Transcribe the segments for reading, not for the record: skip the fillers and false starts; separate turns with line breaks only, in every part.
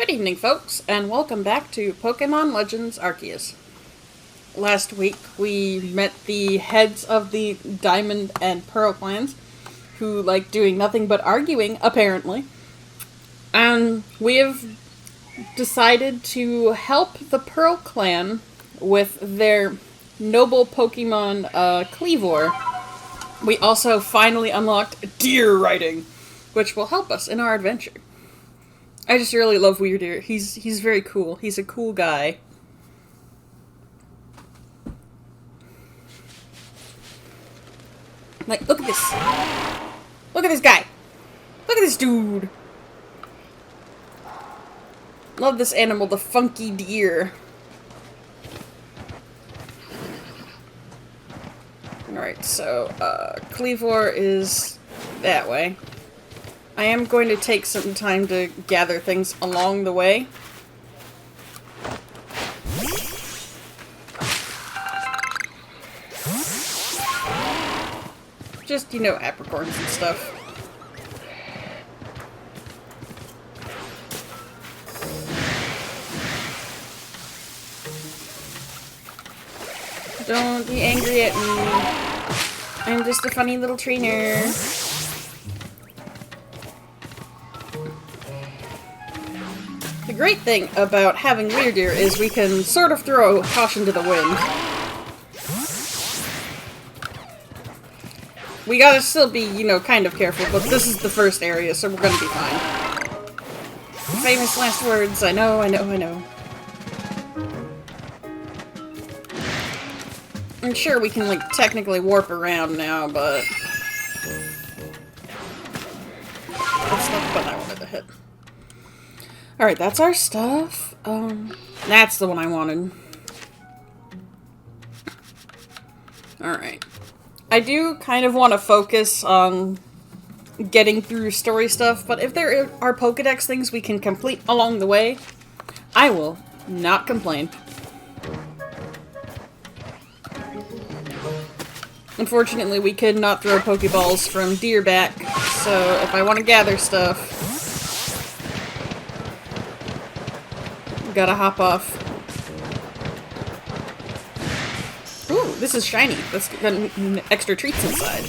Good evening, folks, and welcome back to Pokemon Legends Arceus. Last week, we met the heads of the Diamond and Pearl clans, who like doing nothing but arguing, apparently. And we have decided to help the Pearl clan with their noble Pokemon, Kleavor. We also finally unlocked deer riding, which will help us in our adventure. I just really love Weirdeer. He's very cool. He's a cool guy. Like, look at this. Look at this guy. Look at this dude. Love this animal, the funky deer. Alright, so, Kleavor is that way. I am going to take some time to gather things along the way. Just, you know, apricorns and stuff. Don't be angry at me. I'm just a funny little trainer. The great thing about having Weirdeer is we can sort of throw caution to the wind. We gotta still be, you know, kind of careful, but this is the first area, so we're gonna be fine. Famous last words, I know. I'm sure we can, like, technically warp around now, but... that's not the button I wanted to hit. Alright, that's our stuff. That's the one I wanted. Alright. I do kind of want to focus on getting through story stuff, but if there are Pokedex things we can complete along the way, I will not complain. Unfortunately, we could not throw Pokeballs from deer back, so if I want to gather stuff, gotta hop off. Ooh, this is shiny. Let's get extra treats inside.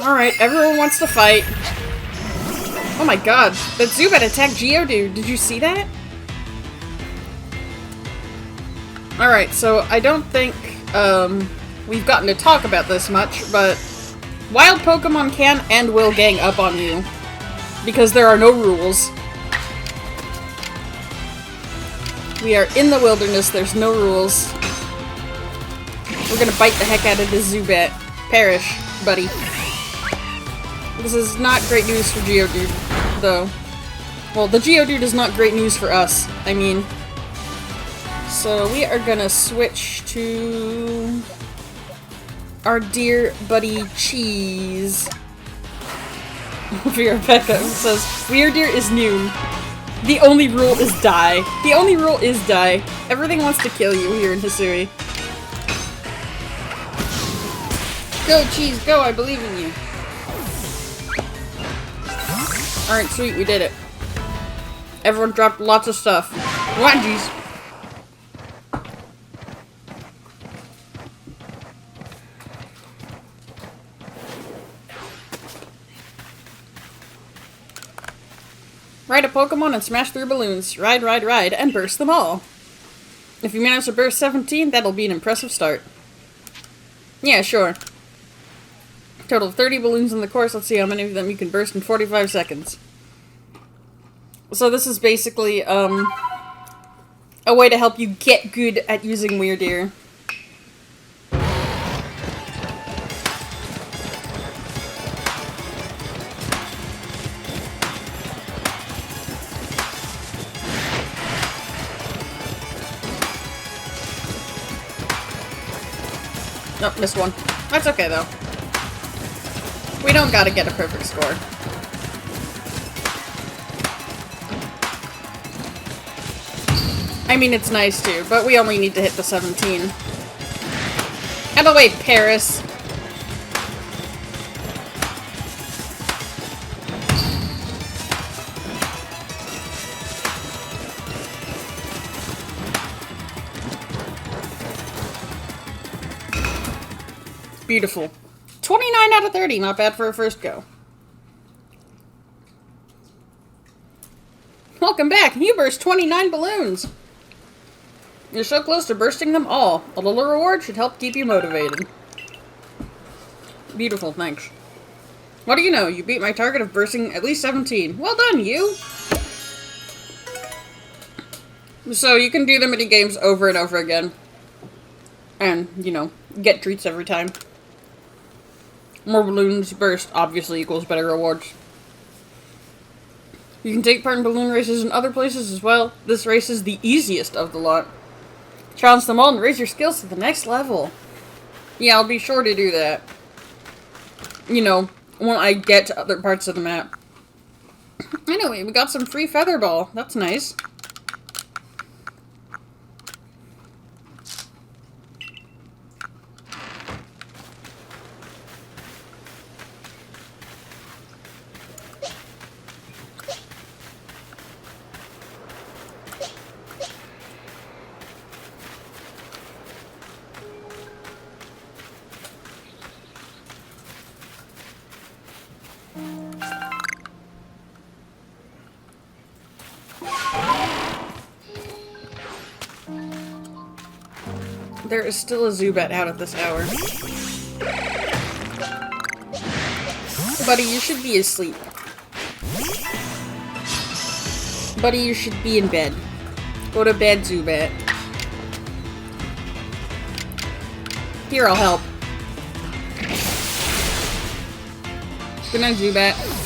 Alright, everyone wants to fight. Oh my god, that Zubat attacked Geodude. Did you see that? Alright, so I don't think we've gotten to talk about this much, but wild Pokemon can and will gang up on you. Because there are no rules. We are in the wilderness, there's no rules. We're gonna bite the heck out of this Zubat. Perish, buddy. This is not great news for Geodude, though. Well, the Geodude is not great news for us, I mean. So we are gonna switch to our dear buddy Cheese. Rebecca says, Weirdeer is noon. The only rule is die. The only rule is die. Everything wants to kill you here in Hisui. Go, Cheese, go, I believe in you. Alright, sweet, we did it. Everyone dropped lots of stuff. What, jeez? Ride a Pokemon and smash through balloons. Ride, and burst them all. If you manage to burst 17, that'll be an impressive start. Yeah, sure. Total of 30 balloons in the course. Let's see how many of them you can burst in 45 seconds. So this is basically, a way to help you get good at using Weirdeer. Nope, missed one. That's okay, though. We don't gotta get a perfect score. I mean, it's nice too, but we only need to hit the 17. Out of the way, Paris! Beautiful. 29 out of 30. Not bad for a first go. Welcome back. You burst 29 balloons. You're so close to bursting them all. A little reward should help keep you motivated. Beautiful, thanks. What do you know? You beat my target of bursting at least 17. Well done, you! So you can do the mini games over and over again. And, you know, get treats every time. More balloons burst obviously equals better rewards. You can take part in balloon races in other places as well. This race is the easiest of the lot. Challenge them all and raise your skills to the next level. Yeah, I'll be sure to do that. You know, when I get to other parts of the map. Anyway, we got some free feather ball. That's nice. There is still a Zubat out at this hour. Buddy, you should be asleep. Buddy, you should be in bed. Go to bed, Zubat. Here, I'll help. Good night, Zubat.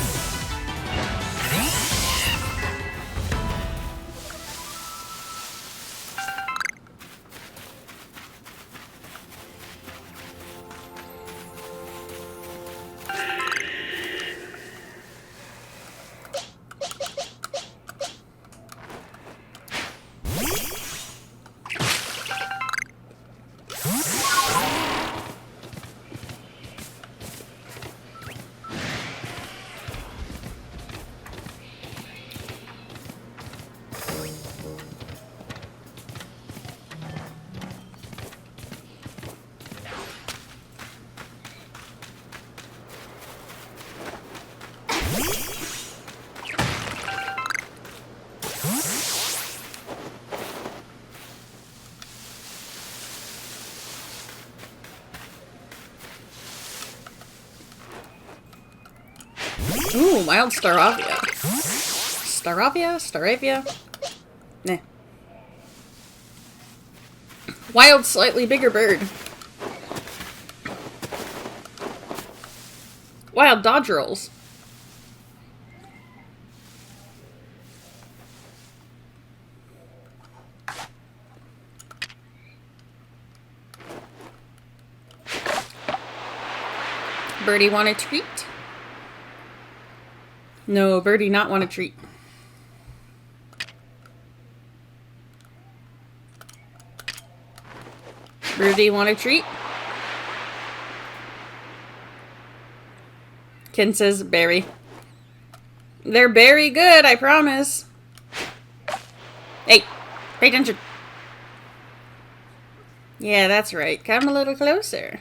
Ooh, wild Staravia. Staravia? Staravia? Nah. Wild, slightly bigger bird. Wild Dodgerals. Birdie want a treat? No, Birdie not want a treat. Birdie want a treat? Ken says berry. They're very good, I promise. Hey, pay attention. Yeah, that's right. Come a little closer.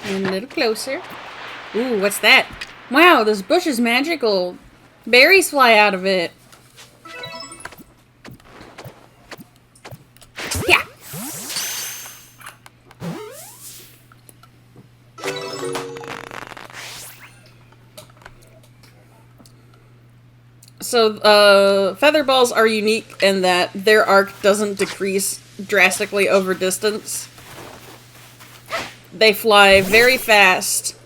And a little closer. Ooh, what's that? Wow, this bush is magical. Berries fly out of it. Yeah. So, feather balls are unique in that their arc doesn't decrease drastically over distance. They fly very fast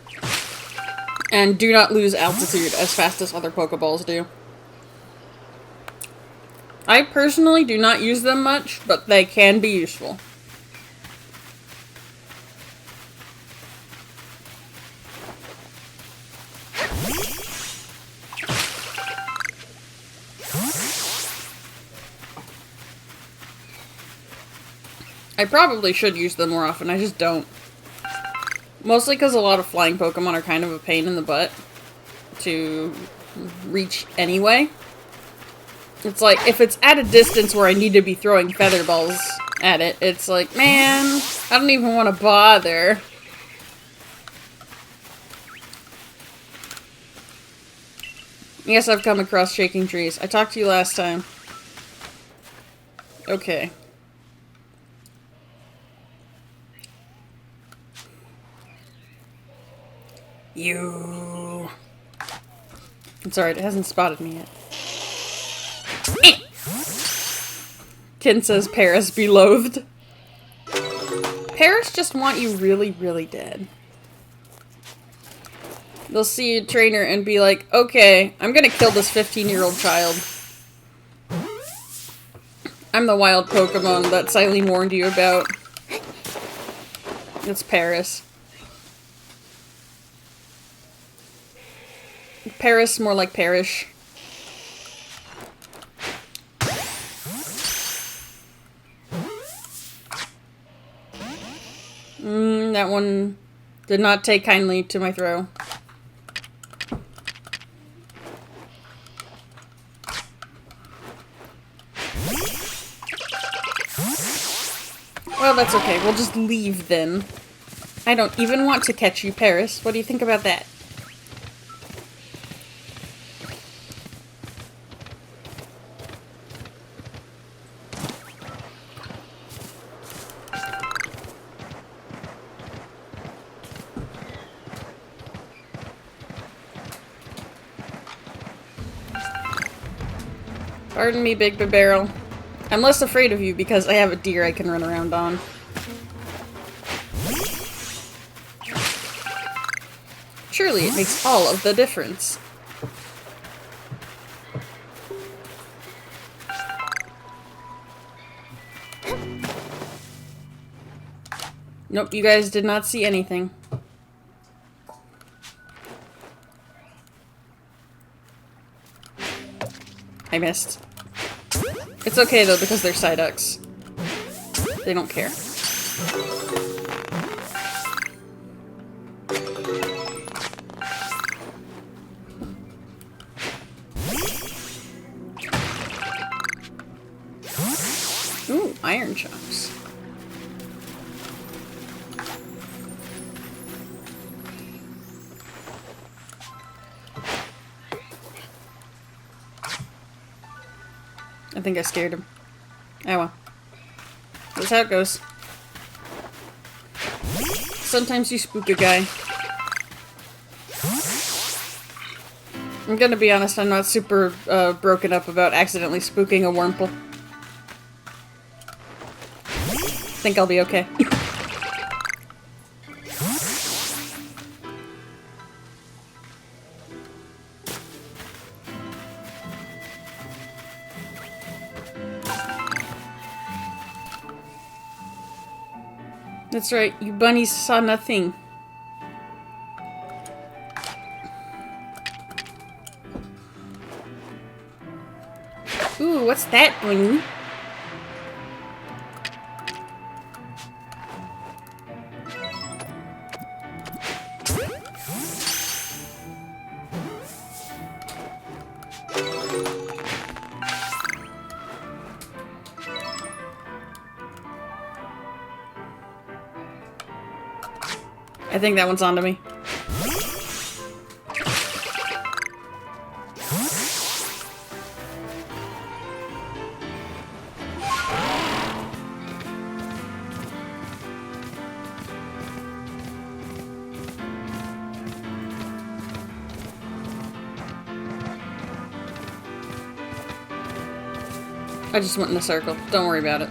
and do not lose altitude as fast as other Pokeballs do. I personally do not use them much, but they can be useful. I probably should use them more often, I just don't. Mostly because a lot of flying Pokemon are kind of a pain in the butt to reach anyway. It's like, if it's at a distance where I need to be throwing feather balls at it, it's like, man, I don't even want to bother. Yes, I've come across shaking trees. I talked to you last time. Okay. You. It's alright, it hasn't spotted me yet. Ken says Paris be loathed. Paris just want you really, really dead. They'll see a trainer and be like, okay, I'm gonna kill this 15-year-old child. I'm the wild Pokemon that Silene warned you about. It's Paris. Paris, more like Parish. That one did not take kindly to my throw. Well, that's okay. We'll just leave then. I don't even want to catch you, Paris. What do you think about that? Pardon me, Big Barrel. I'm less afraid of you because I have a deer I can run around on. Surely it makes all of the difference. Nope, you guys did not see anything. I missed. It's okay though, because they're Psyducks. They don't care. Ooh, iron chunks. I think I scared him. Oh well. That's how it goes. Sometimes you spook a guy. I'm gonna be honest, I'm not super broken up about accidentally spooking a Wurmple. Think I'll be okay. That's right, you bunnies saw nothing. Ooh, what's that, bunny? I think that one's onto me. I just went in a circle. Don't worry about it.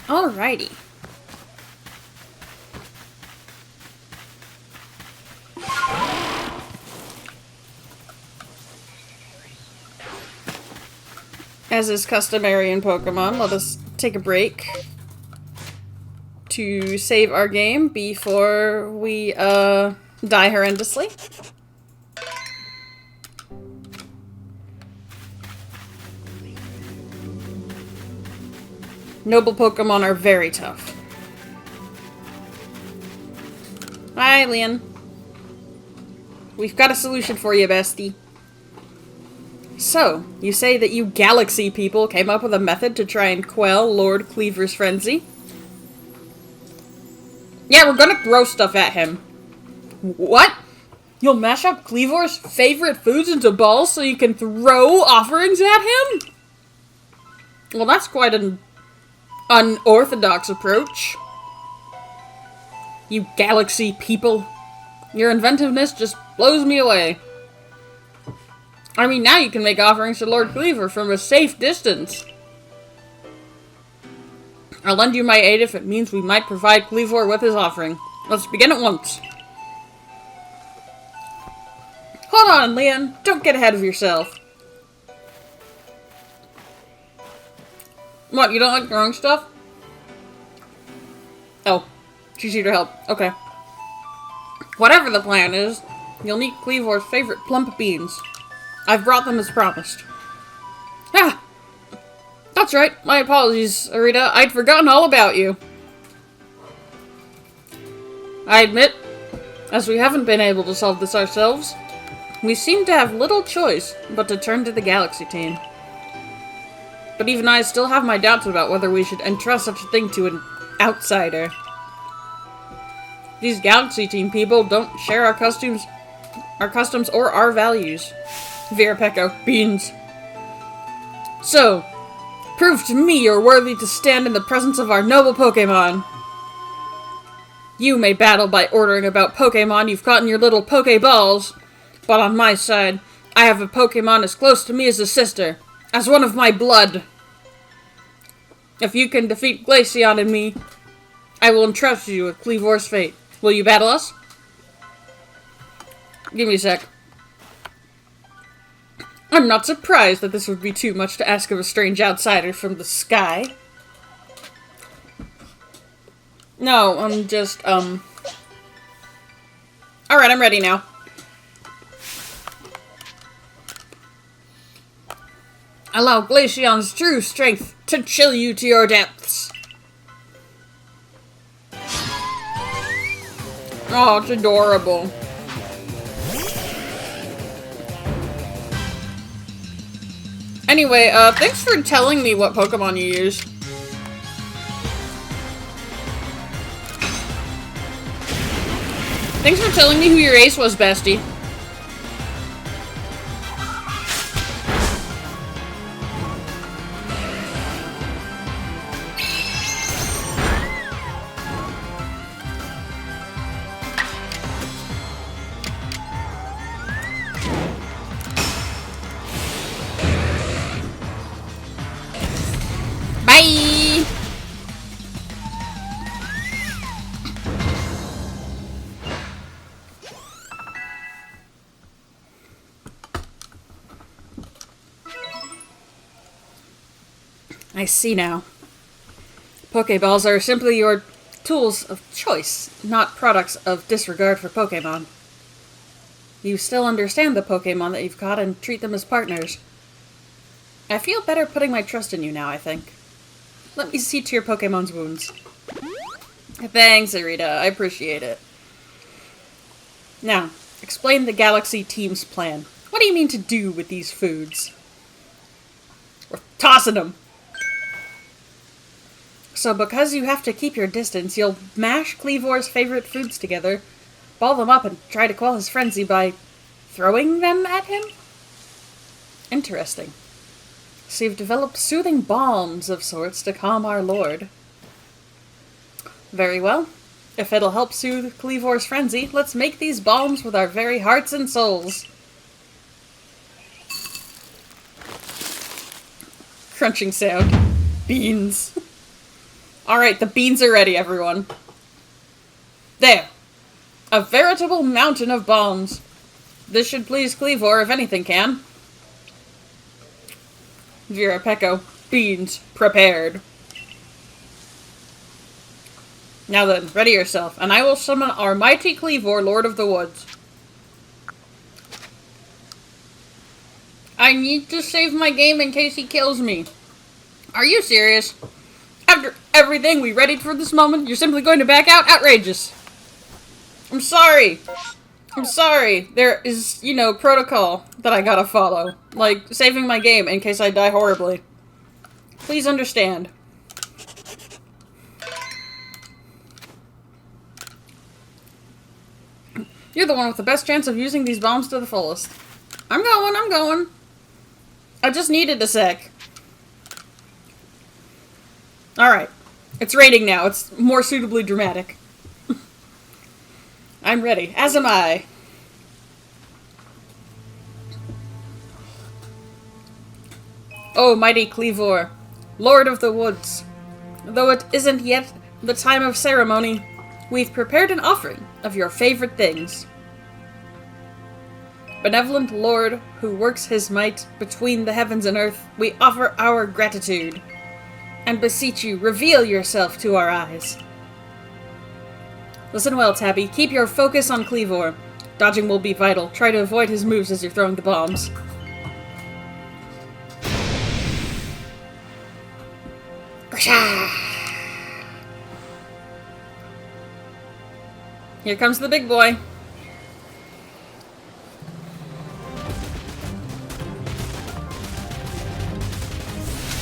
Alrighty. As is customary in Pokemon, let us take a break to save our game before we die horrendously. Noble Pokemon are very tough. Hi, Leon. We've got a solution for you, bestie. So, you say that you galaxy people came up with a method to try and quell Lord Cleaver's frenzy? Yeah, we're gonna throw stuff at him. What? You'll mash up Cleavor's favorite foods into balls so you can throw offerings at him? Well, that's quite an unorthodox approach. You galaxy people. Your inventiveness just blows me away. I mean, now you can make offerings to Lord Cleaver from a safe distance. I'll lend you my aid if it means we might provide Cleaver with his offering. Let's begin at once. Hold on, Leon. Don't get ahead of yourself. What, you don't like throwing stuff? Oh, she's here to help. Okay. Whatever the plan is, you'll need Cleavor's favorite plump beans. I've brought them as promised. Ah! That's right. My apologies, Arita. I'd forgotten all about you. I admit, as we haven't been able to solve this ourselves, we seem to have little choice but to turn to the Galaxy team. But even I still have my doubts about whether we should entrust such a thing to an outsider. These Galaxy team people don't share our customs or our values. Virapecco, beans. So, prove to me you're worthy to stand in the presence of our noble Pokemon. You may battle by ordering about Pokemon you've caught in your little Pokeballs, but on my side, I have a Pokemon as close to me as a sister, as one of my blood. If you can defeat Glaceon and me, I will entrust you with Cleavor's fate. Will you battle us? Give me a sec. I'm not surprised that this would be too much to ask of a strange outsider from the sky. No, I'm just, Alright, I'm ready now. Allow Glaceon's true strength to chill you to your depths. Oh, it's adorable. Anyway, thanks for telling me what Pokemon you use. Thanks for telling me who your ace was, bestie. Bye! I see now. Pokeballs are simply your tools of choice, not products of disregard for Pokemon. You still understand the Pokemon that you've caught and treat them as partners. I feel better putting my trust in you now, I think. Let me see to your Pokemon's wounds. Thanks, Arita. I appreciate it. Now, explain the Galaxy team's plan. What do you mean to do with these foods? We're tossing them. So because you have to keep your distance, you'll mash Cleavor's favorite foods together, ball them up, and try to quell his frenzy by throwing them at him? Interesting. So you've developed soothing balms of sorts to calm our lord. Very well. If it'll help soothe Cleavor's frenzy, let's make these balms with our very hearts and souls. Crunching sound. Beans. Alright, the beans are ready, everyone. There. A veritable mountain of balms. This should please Cleavor if anything can. Virapecco, beans prepared. Now then, ready yourself, and I will summon our mighty Cleavor, Lord of the Woods. I need to save my game in case he kills me. Are you serious? After everything we readied for this moment, you're simply going to back out? Outrageous. I'm sorry. I'm sorry. There is, you know, protocol that I gotta follow. Like, saving my game in case I die horribly. Please understand. You're the one with the best chance of using these bombs to the fullest. I'm going. I just needed a sec. Alright. It's raining now. It's more suitably dramatic. I'm ready. As am I. Oh, mighty Cleavor, Lord of the Woods. Though it isn't yet the time of ceremony, we've prepared an offering of your favorite things. Benevolent Lord, who works his might between the heavens and earth, we offer our gratitude. And beseech you, reveal yourself to our eyes. Listen well, Tabby. Keep your focus on Cleavor. Dodging will be vital. Try to avoid his moves as you're throwing the bombs. Here comes the big boy.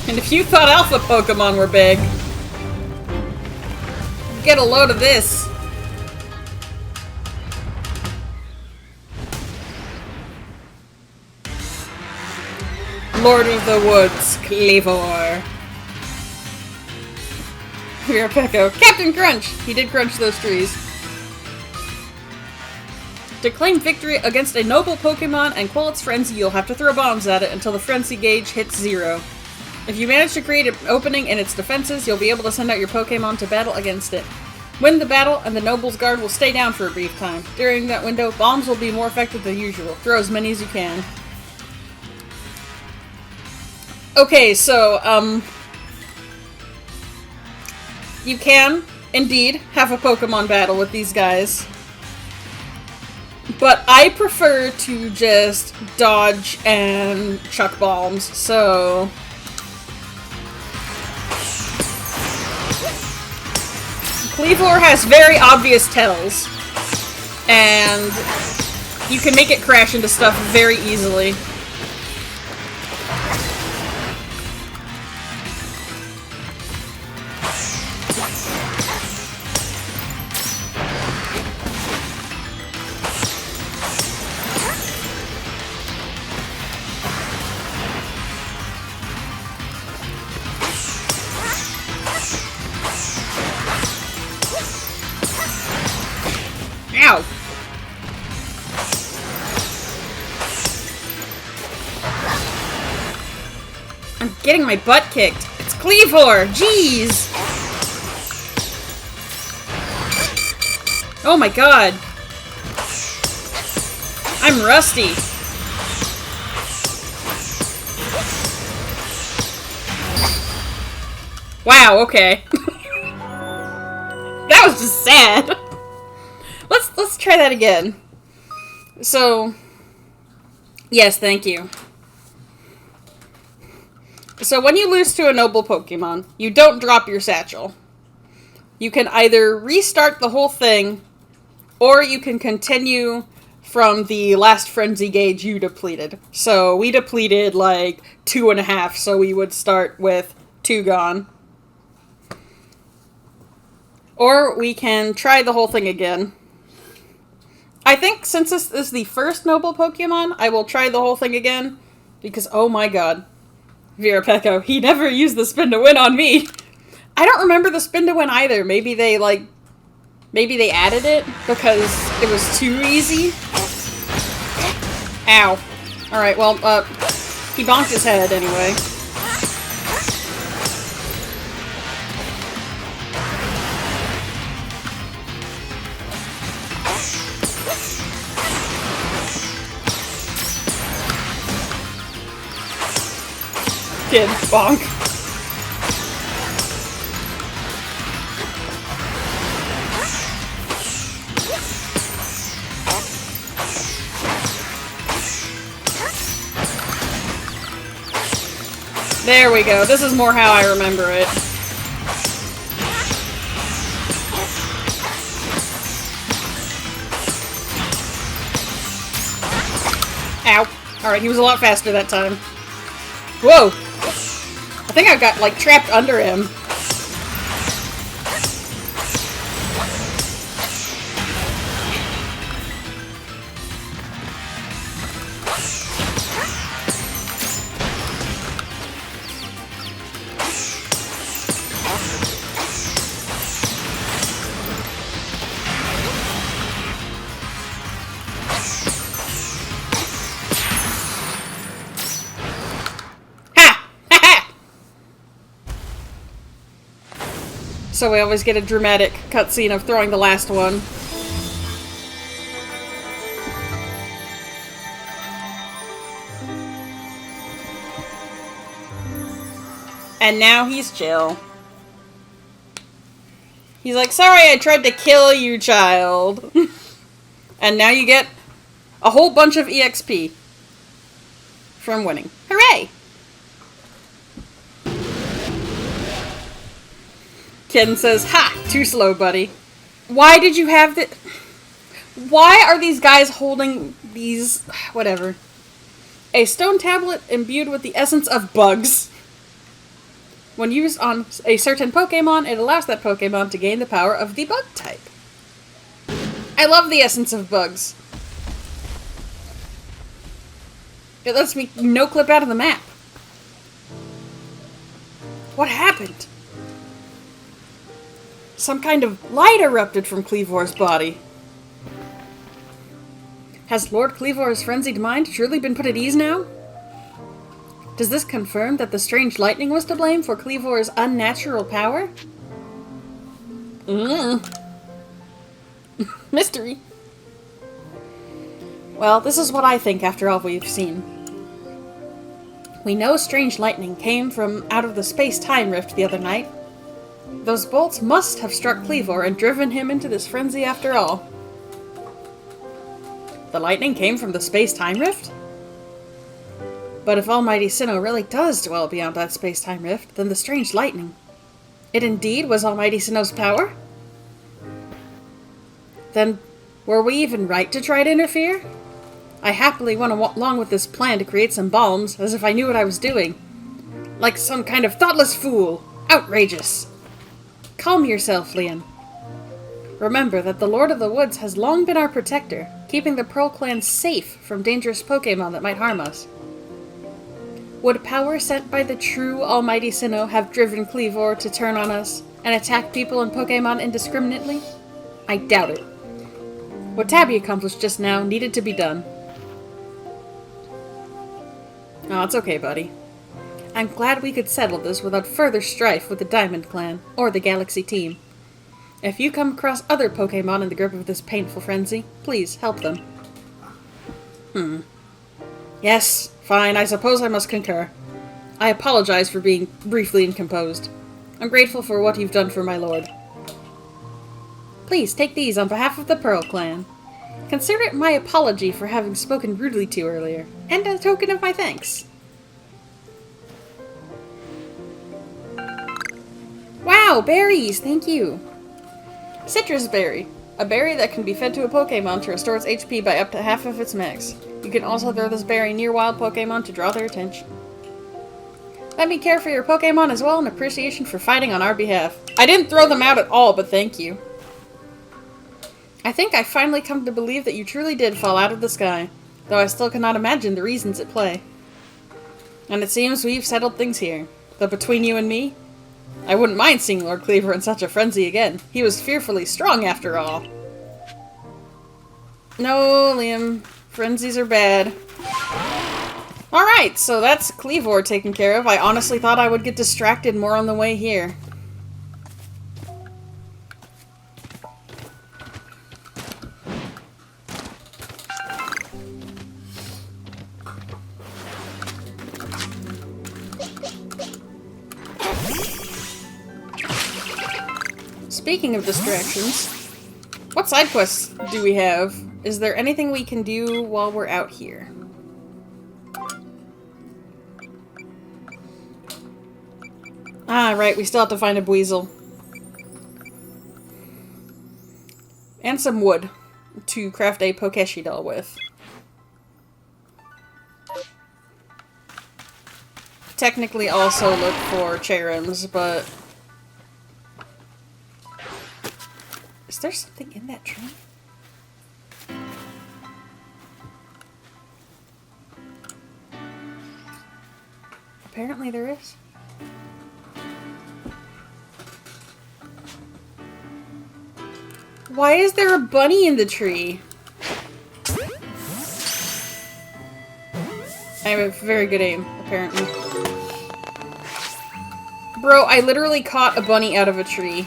And if you thought alpha Pokemon were big, get a load of this. Lord of the Woods, Cleavor. Here, Pecco. Captain Crunch! He did crunch those trees. To claim victory against a noble Pokemon and quell its frenzy, you'll have to throw bombs at it until the frenzy gauge hits 0. If you manage to create an opening in its defenses, you'll be able to send out your Pokemon to battle against it. Win the battle, and the Noble's Guard will stay down for a brief time. During that window, bombs will be more effective than usual. Throw as many as you can. Okay, so, you can, indeed, have a Pokemon battle with these guys. But I prefer to just dodge and chuck bombs, so... Cleavor has very obvious tells, and you can make it crash into stuff very easily. Ow! I'm getting my butt kicked. It's Cleavor! Jeez! Oh my god. I'm rusty. Wow, okay. That was just sad. Let's try that again. So, yes, thank you. So when you lose to a noble Pokemon, you don't drop your satchel. You can either restart the whole thing, or you can continue from the last frenzy gauge you depleted. So we depleted like 2.5, so we would start with 2 gone. Or we can try the whole thing again. I think since this is the first noble Pokemon, I will try the whole thing again. Because, oh my god. Pecco, he never used the spin to win on me. I don't remember the spin to win either. Maybe they, maybe they added it because it was too easy. Ow. Alright, well, he bonked his head anyway. Kid, bonk. There we go. This is more how I remember it. Alright, he was a lot faster that time. Whoa! I think I got, like, trapped under him. So we always get a dramatic cutscene of throwing the last one. And now he's chill. He's like, sorry I tried to kill you, child. And now you get a whole bunch of EXP from winning. Hooray! Ken says, ha! Too slow, buddy. Why did you have the... Why are these guys holding these... Whatever. A stone tablet imbued with the essence of bugs. When used on a certain Pokemon, it allows that Pokemon to gain the power of the bug type. I love the essence of bugs. It lets me no-clip out of the map. What happened? Some kind of light erupted from Kleavor's body. Has Lord Kleavor's frenzied mind truly been put at ease now? Does this confirm that the strange lightning was to blame for Kleavor's unnatural power? Mystery. Well, this is what I think after all we've seen. We know strange lightning came from out of the space-time rift the other night. Those bolts must have struck Kleavor and driven him into this frenzy after all. The lightning came from the space-time rift? But if Almighty Sinnoh really does dwell beyond that space-time rift, then the strange lightning... It indeed was Almighty Sinnoh's power? Then, were we even right to try to interfere? I happily went along with this plan to create some bombs, as if I knew what I was doing. Like some kind of thoughtless fool! Outrageous! Calm yourself, Leon. Remember that the Lord of the Woods has long been our protector, keeping the Pearl Clan safe from dangerous Pokemon that might harm us. Would power sent by the true Almighty Sinnoh have driven Kleavor to turn on us and attack people and Pokemon indiscriminately? I doubt it. What Tabby accomplished just now needed to be done. Oh, it's okay, buddy. I'm glad we could settle this without further strife with the Diamond Clan, or the Galaxy team. If you come across other Pokemon in the grip of this painful frenzy, please help them. Yes, fine, I suppose I must concur. I apologize for being briefly incomposed. I'm grateful for what you've done for my lord. Please take these on behalf of the Pearl Clan. Consider it my apology for having spoken rudely to you earlier, and a token of my thanks. Wow, berries! Thank you! Citrus Berry. A berry that can be fed to a Pokemon to restore its HP by up to half of its max. You can also throw this berry near wild Pokemon to draw their attention. Let me care for your Pokemon as well in appreciation for fighting on our behalf. I didn't throw them out at all, but thank you. I think I finally come to believe that you truly did fall out of the sky, though I still cannot imagine the reasons at play. And it seems we've settled things here. Though between you and me, I wouldn't mind seeing Lord Kleavor in such a frenzy again. He was fearfully strong after all. No, Liam. Frenzies are bad. Alright, so that's Kleavor taken care of. I honestly thought I would get distracted more on the way here. Speaking of distractions, what side quests do we have? Is there anything we can do while we're out here? Ah, right, we still have to find a Buizel. And some wood to craft a Pokeshi doll with. technically also look for Cherums, but... Is there something in that tree? Apparently there is. Why is there a bunny in the tree? I have a very good aim, apparently. Bro, I literally caught a bunny out of a tree.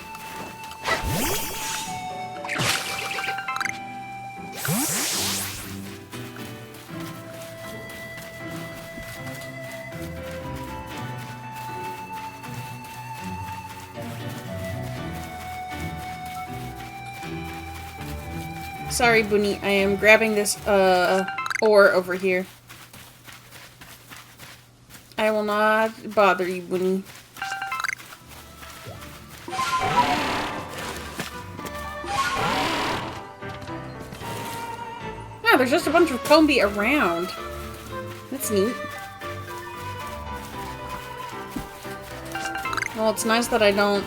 Sorry, Bunny, I am grabbing this, ore over here. I will not bother you, Bunny. Ah, there's just a bunch of Combi around. That's neat. Well, it's nice that I don't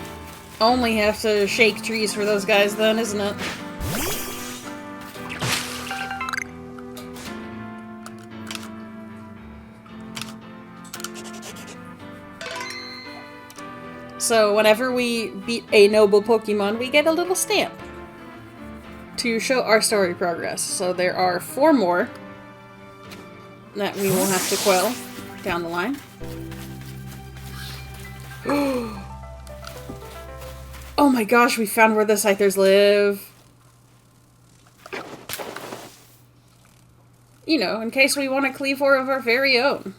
only have to shake trees for those guys then, isn't it? So whenever we beat a noble Pokemon, we get a little stamp to show our story progress. So there are 4 more that we will have to quell down the line. Oh my gosh, we found where the Scythers live. You know, in case we want to cleave 4 of our very own.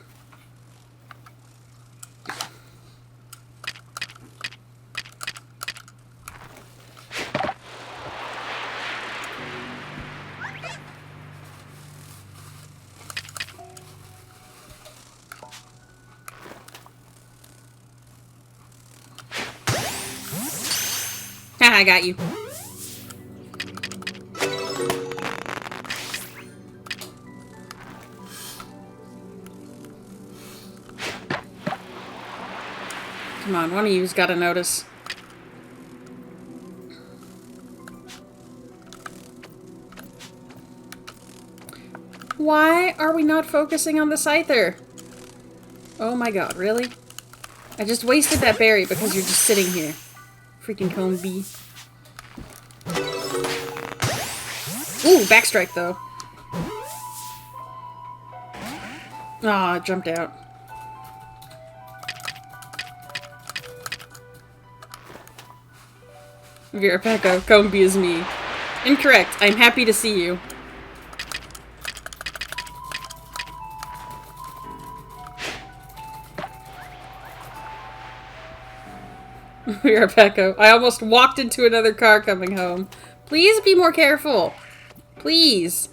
I got you. Come on, one of you's got to notice. Why are we not focusing on the Scyther? Oh my god, really? I just wasted that berry because you're just sitting here. Freaking Combi. Ooh, backstrike though. Aw, it jumped out. Virapeko, Combi is me. Incorrect. I'm happy to see you. Virapeko. I almost walked into another car coming home. Please be more careful. Please.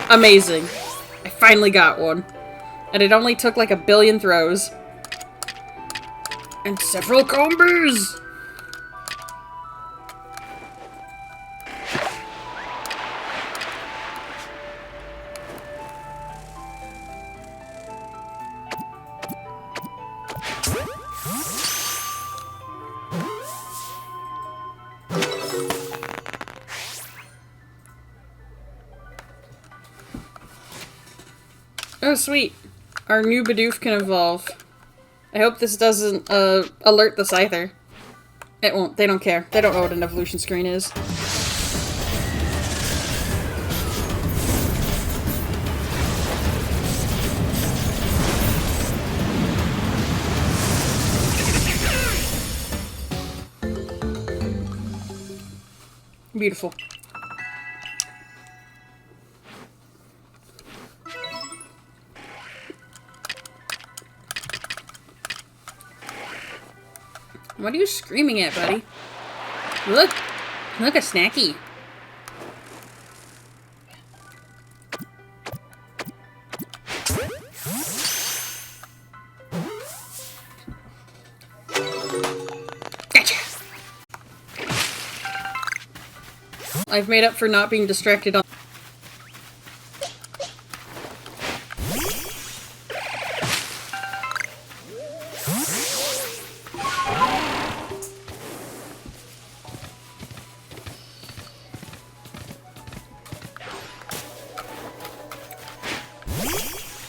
Amazing. I finally got one. And it only took like a billion throws. And several combos! Oh, sweet. Our new Bidoof can evolve. I hope this doesn't, alert the Scyther. It won't. They don't care. They don't know what an evolution screen is. Beautiful. What are you screaming at, buddy? Look! Look, a snacky! I've made up for not being distracted on.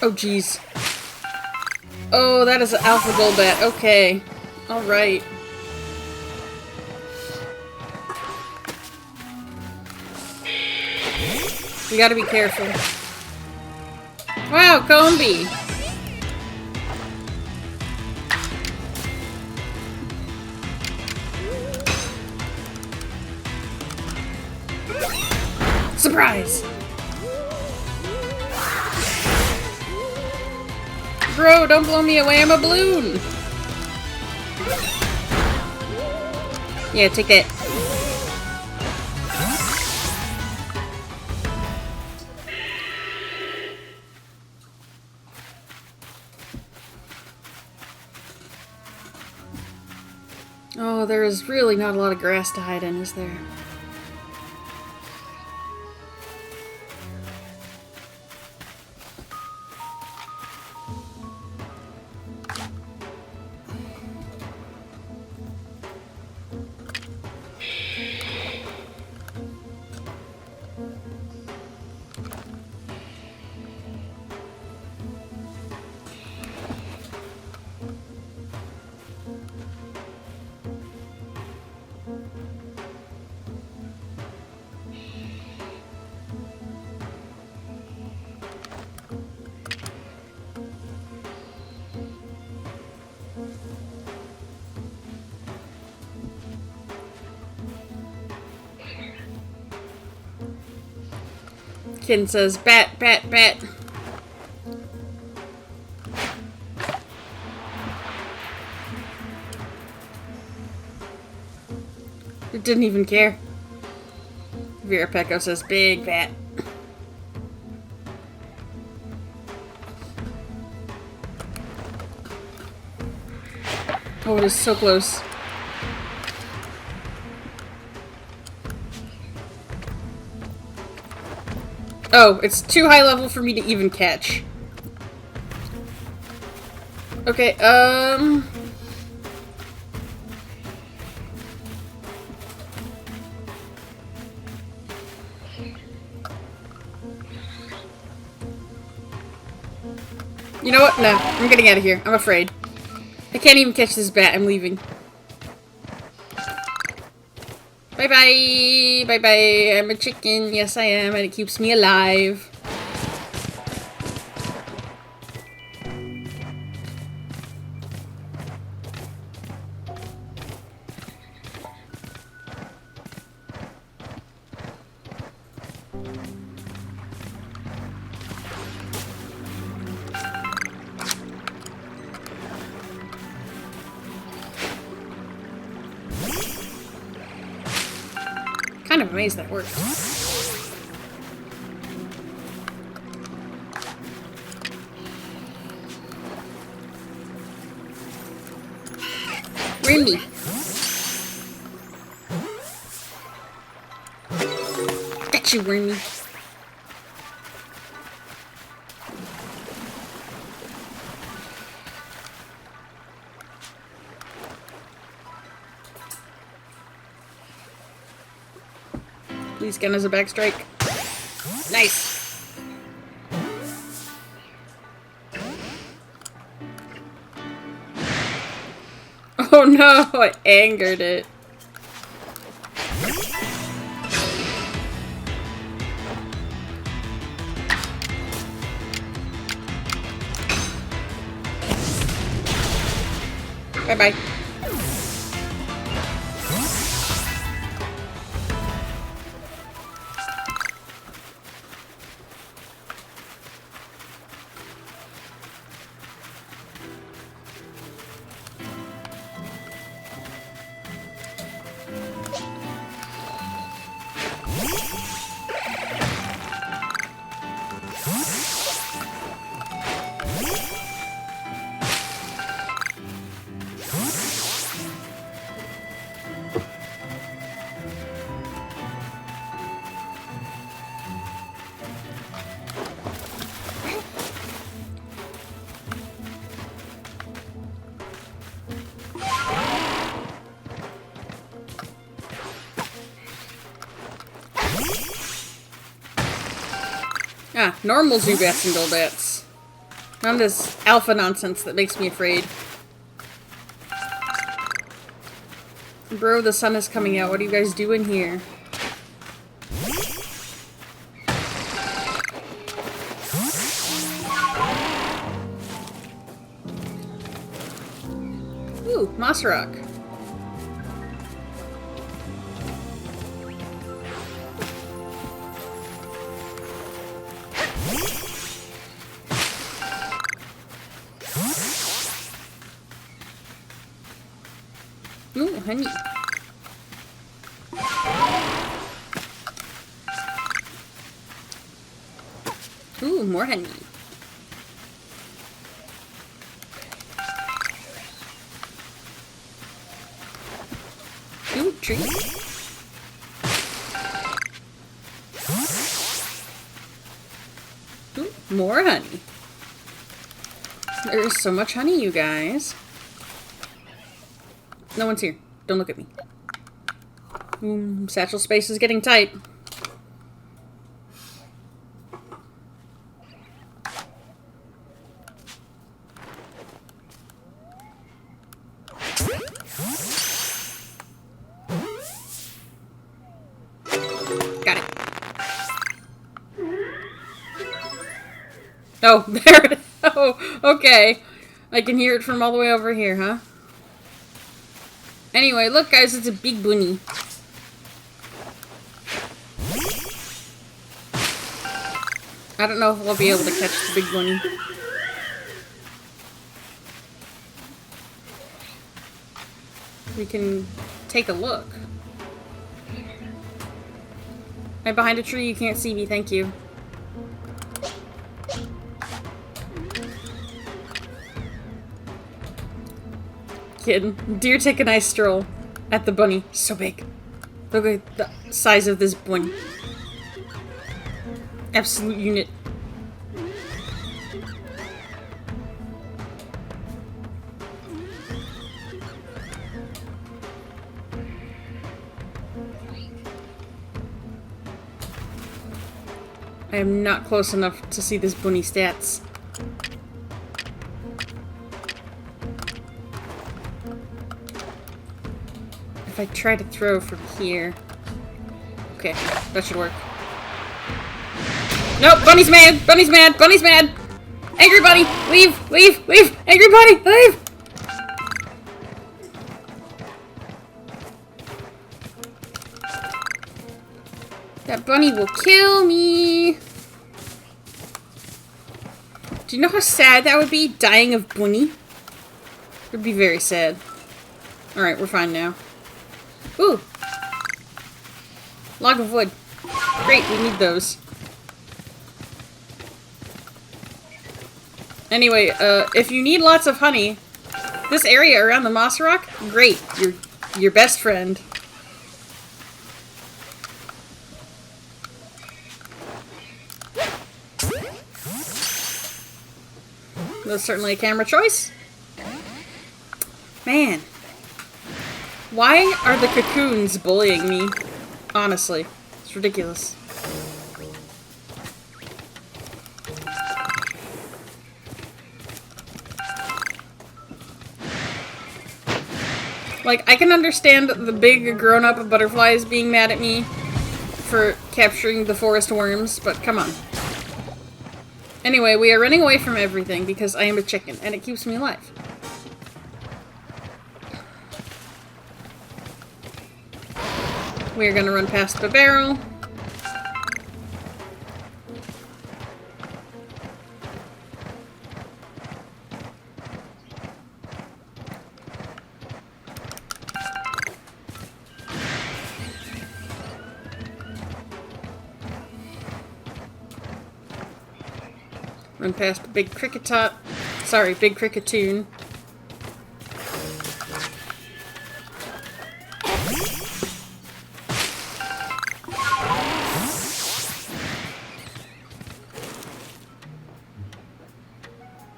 Oh, jeez. Oh, that is an alpha Golbat. Okay. Alright. We gotta be careful. Wow, Combi! Surprise! Bro, don't blow me away, I'm a balloon! Yeah, take that. Oh, there is really not a lot of grass to hide in, is there? Kin says, bat, bat, bat. It didn't even care. Vera Pecco says, big bat. Oh, it is so close. Oh, it's too high level for me to even catch. Okay, you know what? No, I'm getting out of here. I'm afraid. I can't even catch this bat. I'm leaving. Bye-bye! Bye-bye! I'm a chicken. Yes, I am, and it keeps me alive. Kind of amazed that worked. Wormy. Got you, Wormy. Please gun as a backstrike. Nice. Oh no, I angered it. Bye-bye. Ah, normal Zubats and Golbats. None of this alpha nonsense that makes me afraid. Bro, the sun is coming out. What are you guys doing here? Ooh, Moss Rock. Ooh, honey. Ooh, more honey. Ooh, tree. Ooh, more honey. There is so much honey, you guys. No one's here. Don't look at me. Satchel space is getting tight. Got it. Oh, there it is. Oh, okay. I can hear it from all the way over here, huh? Anyway, look guys, it's a big bunny. I don't know if we'll be able to catch the big bunny. We can take a look. I'm behind a tree, you can't see me, thank you. Kid, deer take a nice stroll at the bunny. So big. Look at the size of this bunny. Absolute unit. I am not close enough to see this bunny stats. If I try to throw from here... Okay, that should work. Nope, bunny's mad! Bunny's mad! Bunny's mad! Angry bunny! Leave! Leave! Leave! Angry bunny! Leave! That bunny will kill me! Do you know how sad that would be? Dying of bunny? It would be very sad. Alright, we're fine now. Ooh! Log of wood. Great, we need those. Anyway, if you need lots of honey, this area around the moss rock, great. Your best friend. That's certainly a camera choice. Man. Why are the cocoons bullying me? Honestly. It's ridiculous. Like, I can understand the big grown-up butterflies being mad at me for capturing the forest worms, but come on. Anyway, we are running away from everything because I am a chicken, and it keeps me alive. We are gonna run past the barrel. Run past the big cricket tot. Sorry, big cricketoon.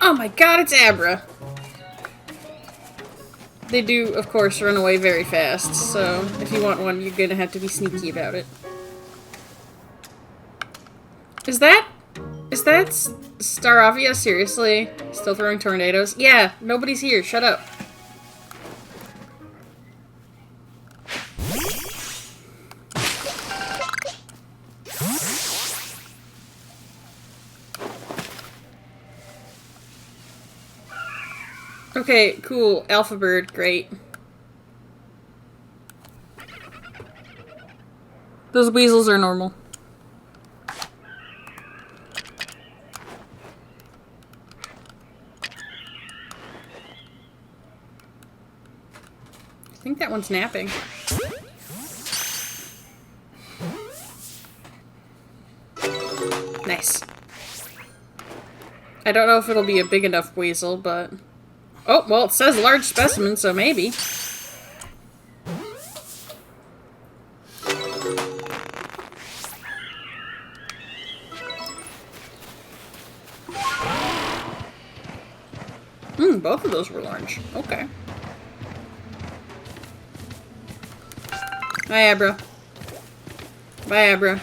Oh my god, it's Abra! They do, of course, run away very fast, so if you want one, you're gonna have to be sneaky about it. Is that Is that Staravia seriously still throwing tornadoes? Yeah, nobody's here. Shut up. Okay, cool. Alpha bird, great. Those weasels are normal. I think that one's napping. Nice. I don't know if it'll be a big enough weasel, but... Oh, well, it says large specimen, so maybe. Both of those were large. Okay. Bye, Abra. Bye, Abra.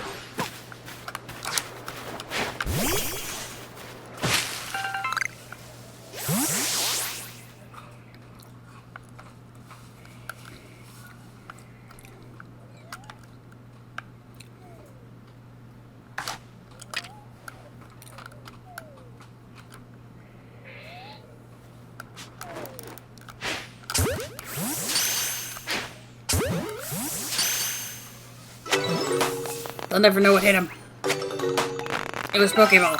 They'll never know what hit him. It was Pokeball.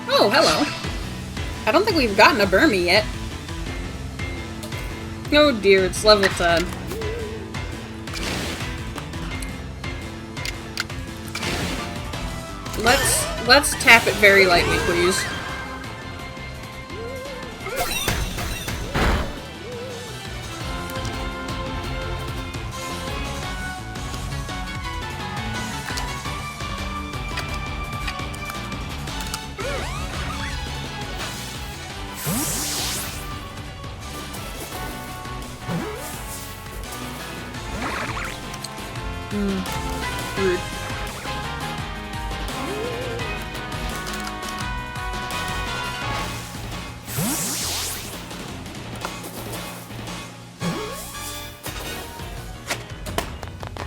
Oh, hello. I don't think we've gotten a Burmy yet. Oh dear, it's level 10. Let's tap it very lightly, please. Rude.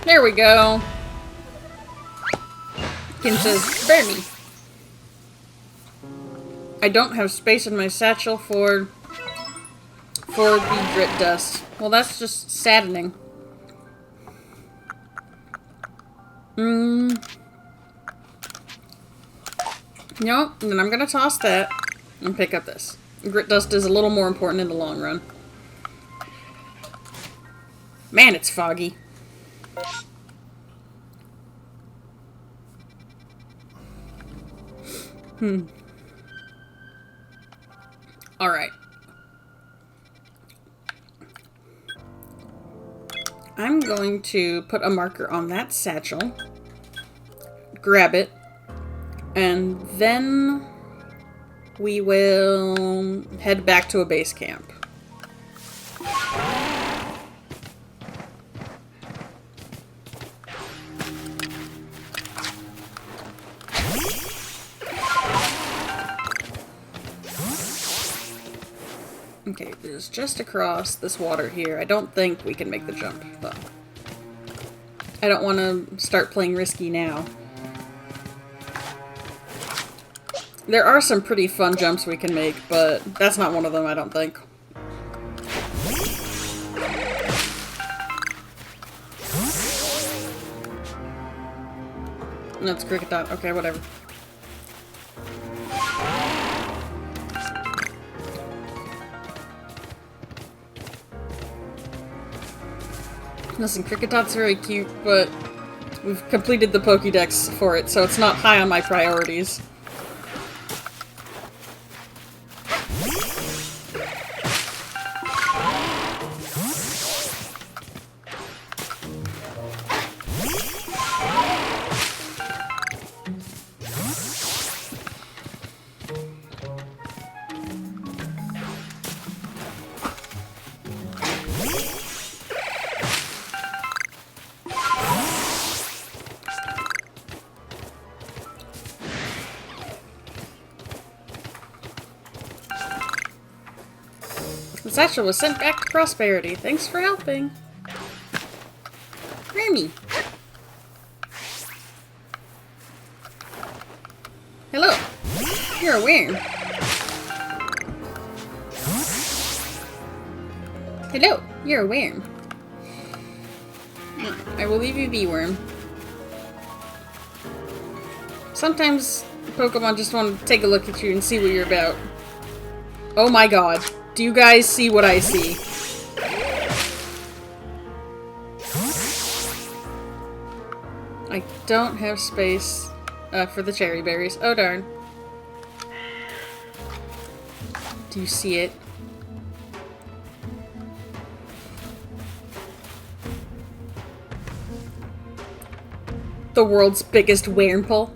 There we go. Kim says, "Bear me." I don't have space in my satchel for the grit dust. Well, that's just saddening. No, then I'm gonna toss that and pick up this. Grit dust is a little more important in the long run. Man, it's foggy. Alright. I'm going to put a marker on that satchel, grab it, and then we will head back to a base camp. Okay, there's just across this water here. I don't think we can make the jump, but I don't want to start playing risky now. There are some pretty fun jumps we can make, but that's not one of them, I don't think. That's Cricket Dot. Okay, whatever. Listen, Cricket Dot's very cute, but we've completed the Pokédex for it, so it's not high on my priorities. The satchel was sent back to Prosperity. Thanks for helping. Remy. Hello. You're a worm. Hello. You're a worm. I will leave you be, worm. Sometimes Pokemon just want to take a look at you and see what you're about. Oh my god. Do you guys see what I see? I don't have space for the cherry berries. Oh darn. Do you see it? The world's biggest Wurmple.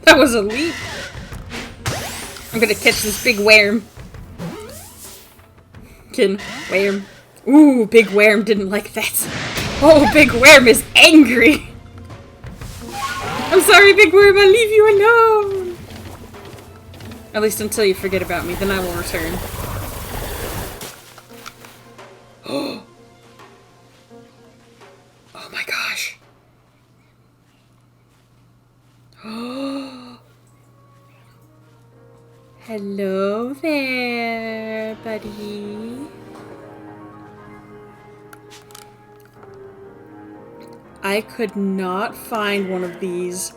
That was a leap. I'm gonna catch this big worm. Worm. Ooh, big worm didn't like that. Oh, big worm is angry. I'm sorry, big worm, I'll leave you alone. At least until you forget about me, then I will return. Oh my gosh. Hello there, buddy. I could not find one of these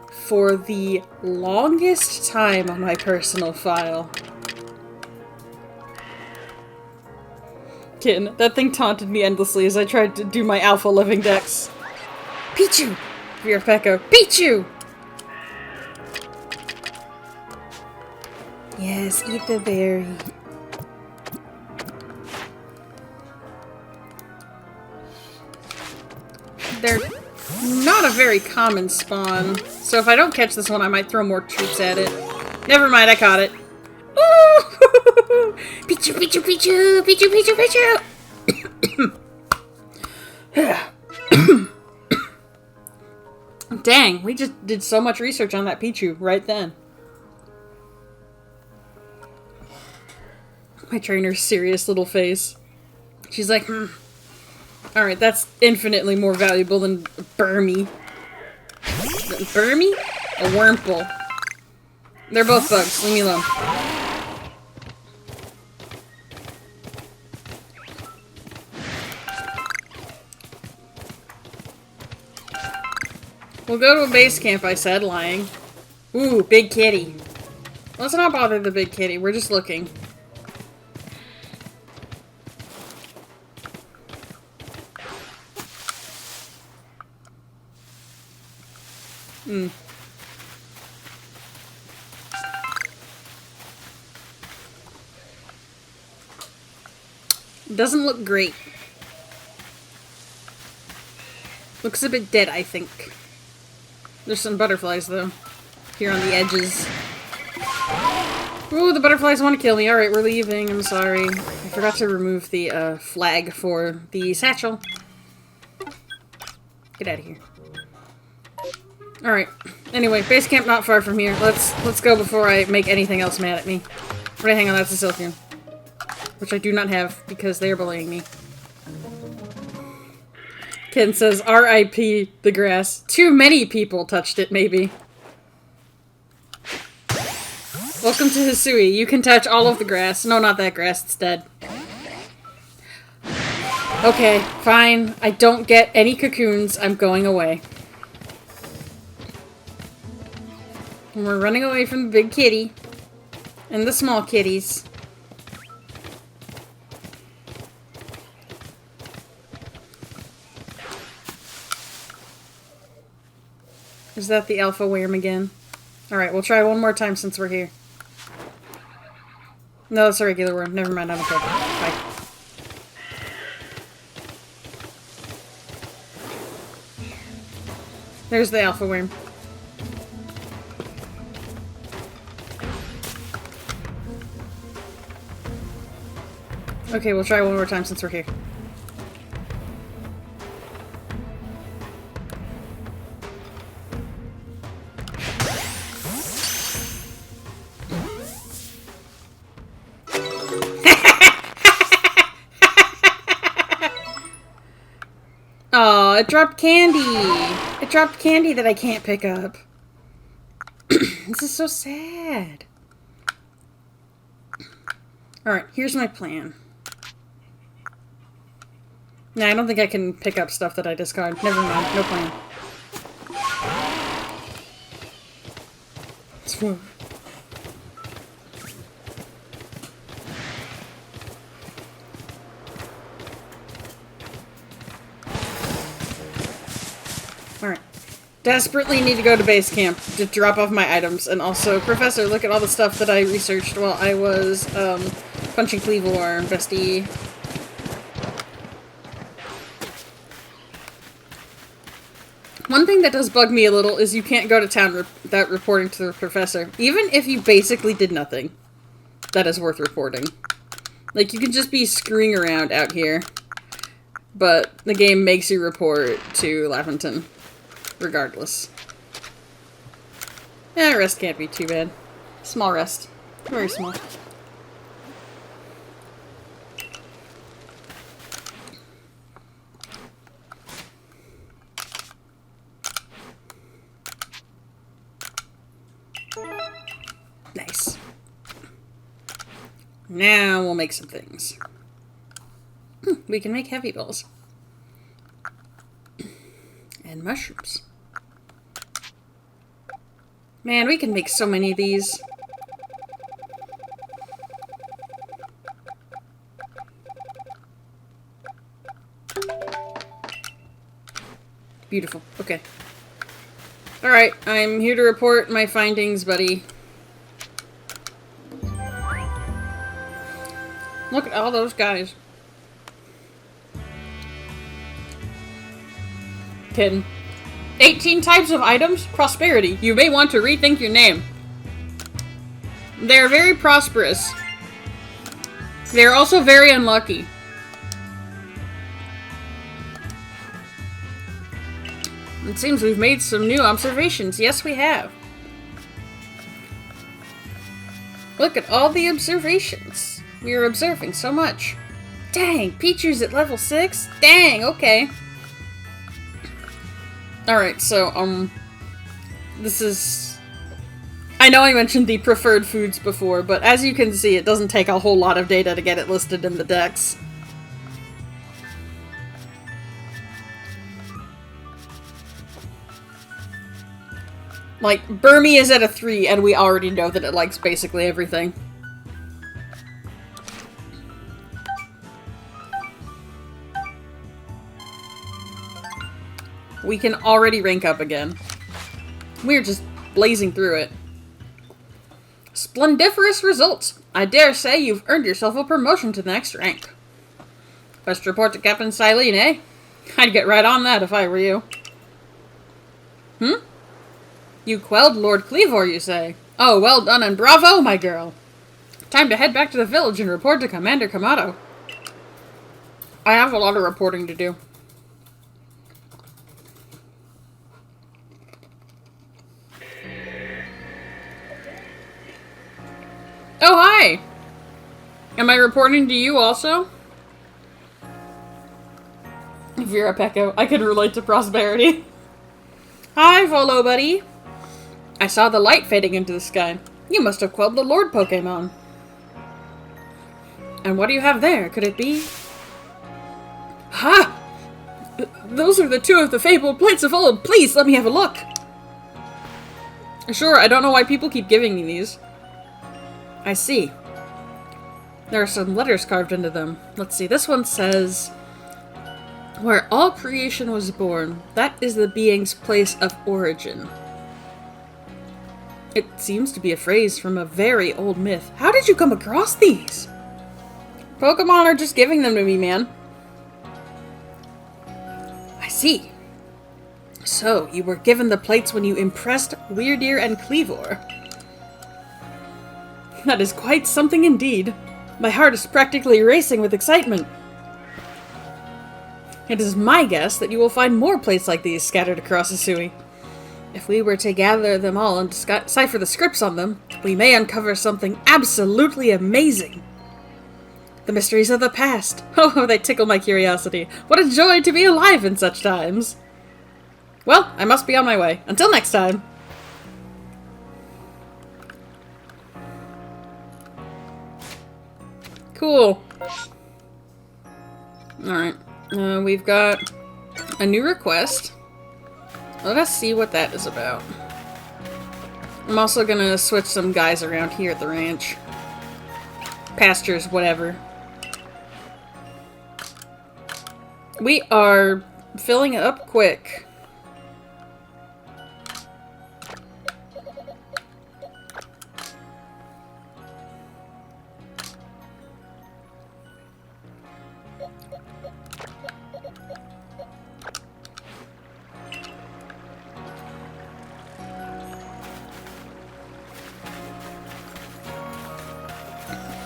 for the longest time on my personal file. Kitten, that thing taunted me endlessly as I tried to do my alpha living dex. Pichu! Veerpeko, Pichu! Yes, eat the berry. They're not a very common spawn, so if I don't catch this one, I might throw more troops at it. Never mind, I caught it. Ooh! Pichu, Pichu, Pichu! Pichu, Pichu, Pichu! Dang, we just did so much research on that Pichu right then. My trainer's serious little face. She's like, Alright, that's infinitely more valuable than Burmy. Burmy? A Wurmple. They're both bugs. Leave me alone. We'll go to a base camp, I said, lying. Ooh, big kitty. Let's not bother the big kitty. We're just looking. Doesn't look great. Looks a bit dead, I think. There's some butterflies, though. Here on the edges. Ooh, the butterflies want to kill me. Alright, we're leaving. I'm sorry. I forgot to remove the flag for the satchel. Get out of here. Alright. Anyway, base camp not far from here. Let's go before I make anything else mad at me. Right, hang on, that's a Silphian. Which I do not have, because they are bullying me. Ken says, R.I.P. the grass. Too many people touched it, maybe. Welcome to Hisui. You can touch all of the grass. No, not that grass. It's dead. Okay, fine. I don't get any cocoons. I'm going away. And we're running away from the big kitty. And the small kitties. Is that the alpha worm again? Alright, we'll try one more time since we're here. No, that's a regular worm. Never mind, I don't care. Bye. There's the alpha worm. Okay, we'll try one more time since we're here. Oh, it dropped candy. It dropped candy that I can't pick up. This is so sad. Alright, here's my plan. Nah, I don't think I can pick up stuff that I discard. Never mind, no plan. Alright. Desperately need to go to base camp to drop off my items. And also, Professor, look at all the stuff that I researched while I was, punching Cleavor, bestie. One thing that does bug me a little is you can't go to town without reporting to the professor. Even if you basically did nothing that is worth reporting. Like, you can just be screwing around out here. But the game makes you report to Laventon. Regardless. Rest can't be too bad. Small rest. Very small. Nice. Now we'll make some things. We can make heavy balls. And mushrooms. Man, we can make so many of these. Beautiful. Okay. Alright, I'm here to report my findings, buddy. Look at all those guys. Kidding. 18 types of items? Prosperity. You may want to rethink your name. They're very prosperous. They're also very unlucky. It seems we've made some new observations. Yes, we have. Look at all the observations. We are observing so much. Dang, Pichu's at level 6? Dang, okay. Alright, so, this is... I know I mentioned the preferred foods before, but as you can see, it doesn't take a whole lot of data to get it listed in the dex. Like, Burmy is at a 3, and we already know that it likes basically everything. We can already rank up again. We're just blazing through it. Splendiferous results! I dare say you've earned yourself a promotion to the next rank. Best report to Captain Silene, eh? I'd get right on that if I were you. You quelled Lord Cleavor, you say? Oh, well done and bravo, my girl! Time to head back to the village and report to Commander Kamato. I have a lot of reporting to do. Oh, hi! Am I reporting to you also? Vera Pecco. I could relate to prosperity. Hi, Volo buddy. I saw the light fading into the sky. You must have quelled the Lord Pokemon. And what do you have there? Could it be? Ha! Those are the two of the fabled plates of old. Please, let me have a look. Sure, I don't know why people keep giving me these. I see. There are some letters carved into them. Let's see, this one says... Where all creation was born, that is the being's place of origin. It seems to be a phrase from a very old myth. How did you come across these? Pokemon are just giving them to me, man. I see. So, you were given the plates when you impressed Weirdeer and Cleavor. That is quite something indeed. My heart is practically racing with excitement. It is my guess that you will find more plates like these scattered across Hisui. If we were to gather them all and decipher the scripts on them, we may uncover something absolutely amazing. The mysteries of the past. Oh, they tickle my curiosity. What a joy to be alive in such times. Well, I must be on my way. Until next time. Cool. Alright. We've got a new request. Let us see what that is about. I'm also gonna switch some guys around here at the ranch. Pastures, whatever. We are filling it up quick.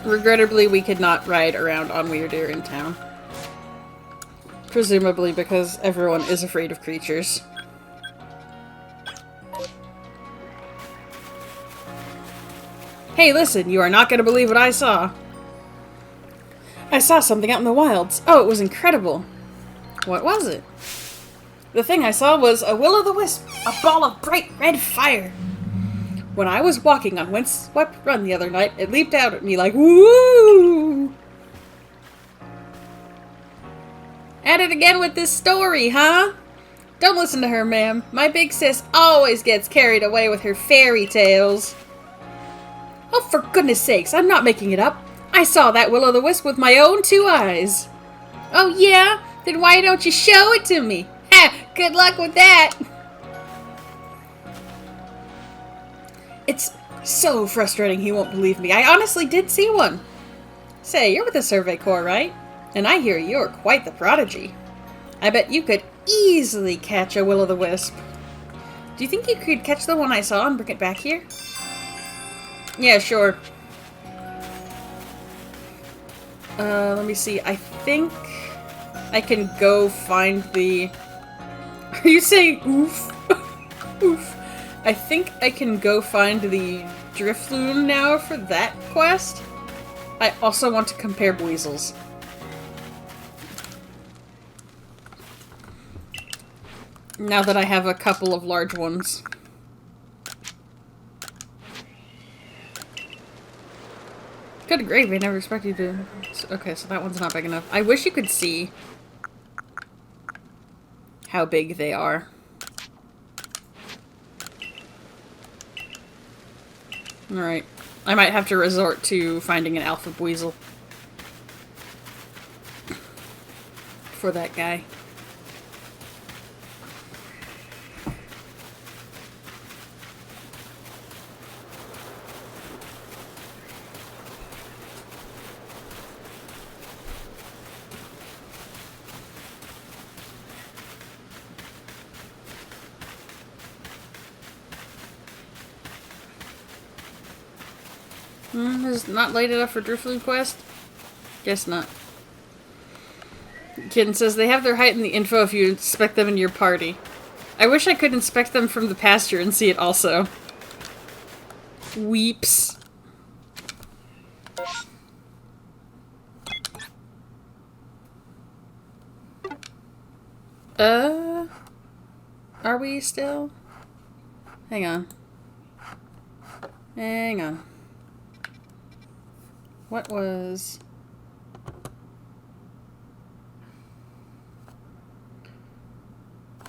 Regrettably, we could not ride around on Weirder in town. Presumably because everyone is afraid of creatures. Hey, listen, you are not going to believe what I saw. I saw something out in the wilds. Oh, it was incredible. What was it? The thing I saw was a will-o'-the-wisp, a ball of bright red fire. When I was walking on Windswept Run the other night, it leaped out at me like, woo! At it again with this story, huh? Don't listen to her, ma'am. My big sis always gets carried away with her fairy tales. Oh, for goodness sakes, I'm not making it up. I saw that will-o'-the-wisp with my own 2 eyes. Oh, yeah? Then why don't you show it to me? Ha! Good luck with that! It's so frustrating he won't believe me. I honestly did see one. Say, you're with the Survey Corps, right? And I hear you're quite the prodigy. I bet you could easily catch a will-o'-the-wisp. Do you think you could catch the one I saw and bring it back here? Yeah, sure. Let me see. I think I can go find the... Are you saying oof? Oof. I think I can go find the Drifloon now for that quest. I also want to compare Buizels. Now that I have a couple of large ones. Good gravy, I never expected you to... Okay, so that one's not big enough. I wish you could see how big they are. Alright. I might have to resort to finding an alpha Buizel for that guy. Is it not late enough for Drifloon quest? Guess not. Kitten says they have their height in the info if you inspect them in your party. I wish I could inspect them from the pasture and see it also. Weeps. Are we still? Hang on. Hang on. What was...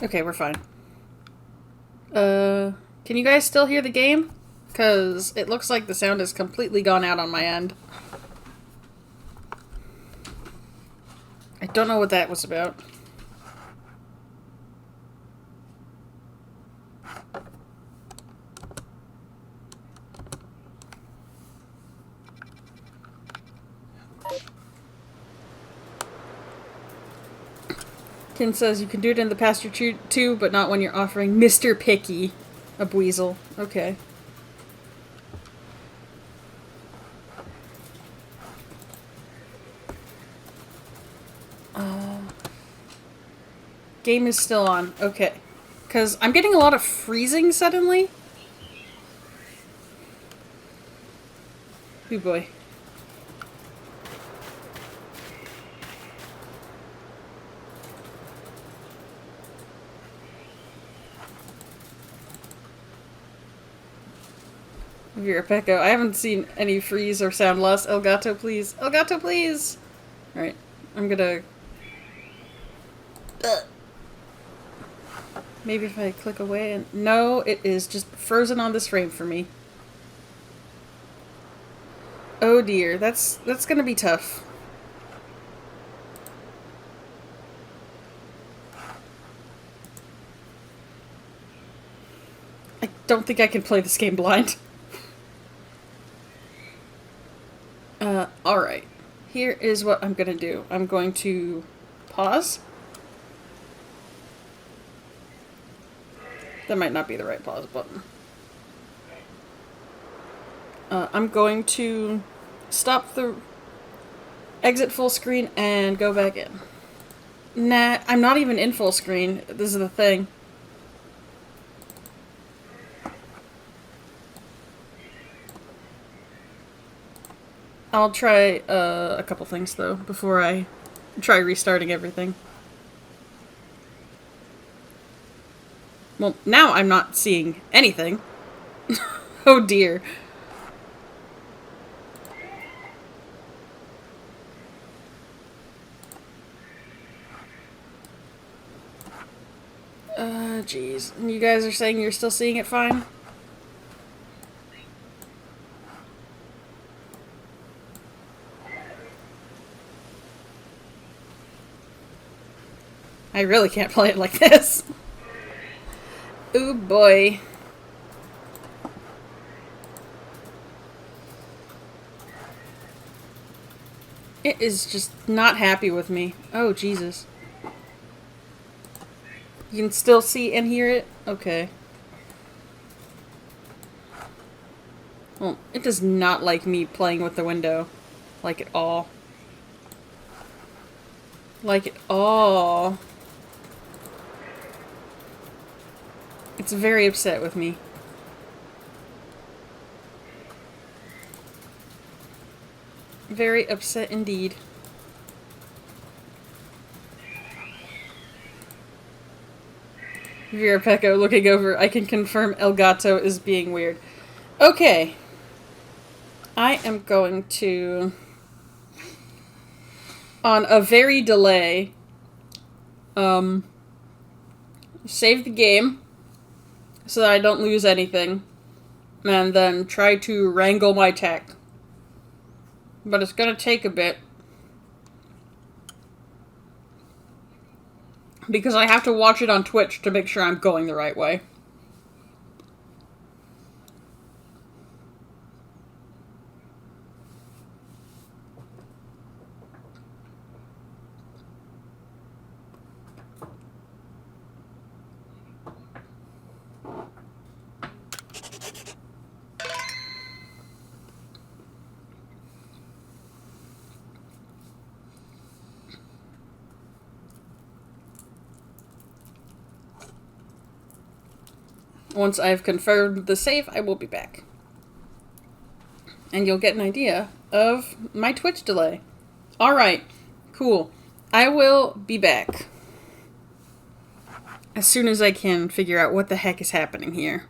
Okay, we're fine. Can you guys still hear the game? Because it looks like the sound has completely gone out on my end. I don't know what that was about. Kin says you can do it in the pasture too, but not when you're offering Mr. Picky a Buizel. Okay. Game is still on. Okay. Because I'm getting a lot of freezing suddenly. Oh boy. Virapecco. I haven't seen any freeze or sound loss. El Gato, please. El Gato, please! Alright. I'm gonna... Maybe if I click away and... No, it is just frozen on this frame for me. Oh dear. That's gonna be tough. I don't think I can play this game blind. Alright. Here is what I'm gonna do. I'm going to pause. That might not be the right pause button. I'm going to stop the exit full screen and go back in. Nah, I'm not even in full screen. This is the thing. I'll try a couple things though before I try restarting everything. Well, now I'm not seeing anything. Oh dear. Jeez. You guys are saying you're still seeing it fine? I really can't play it like this. Ooh boy. It is just not happy with me. Oh, Jesus. You can still see and hear it? Okay. Well, it does not like me playing with the window. Like at all. Like at all. It's very upset with me. Very upset indeed. Virapecco looking over. I can confirm El Gato is being weird. Okay. I am going to... on a very delay... save the game so that I don't lose anything. And then try to wrangle my tech. But it's gonna take a bit. Because I have to watch it on Twitch to make sure I'm going the right way. Once I've confirmed the save, I will be back. And you'll get an idea of my Twitch delay. Alright, cool. I will be back as soon as I can figure out what the heck is happening here.